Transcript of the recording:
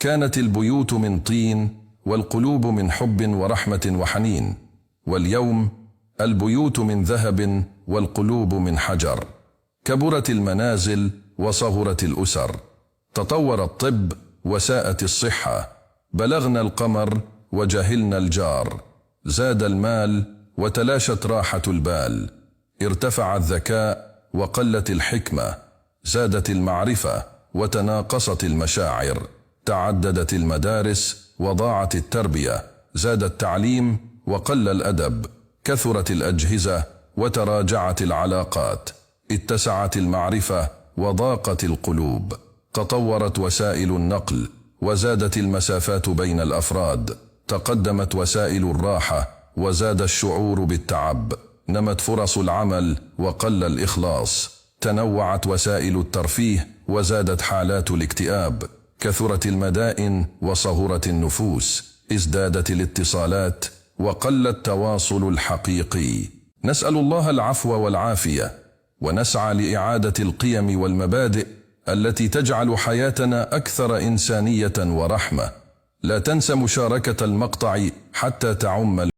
كانت البيوت من طين والقلوب من حب ورحمة وحنين، واليوم البيوت من ذهب والقلوب من حجر. كبرت المنازل وصغرت الأسر، تطور الطب وساءت الصحة، بلغنا القمر وجهلنا الجار، زاد المال وتلاشت راحة البال، ارتفع الذكاء وقلت الحكمة، زادت المعرفة وتناقصت المشاعر، تعددت المدارس وضاعت التربية، زاد التعليم وقل الأدب، كثرت الأجهزة وتراجعت العلاقات، اتسعت المعرفة وضاقت القلوب، تطورت وسائل النقل وزادت المسافات بين الأفراد، تقدمت وسائل الراحة وزاد الشعور بالتعب، نمت فرص العمل وقل الإخلاص، تنوعت وسائل الترفيه وزادت حالات الاكتئاب، كثرت المدائن وصغرت النفوس، ازدادت الاتصالات وقل التواصل الحقيقي. نسأل الله العفو والعافية، ونسعى لإعادة القيم والمبادئ التي تجعل حياتنا أكثر إنسانية ورحمة. لا تنس مشاركة المقطع حتى تعم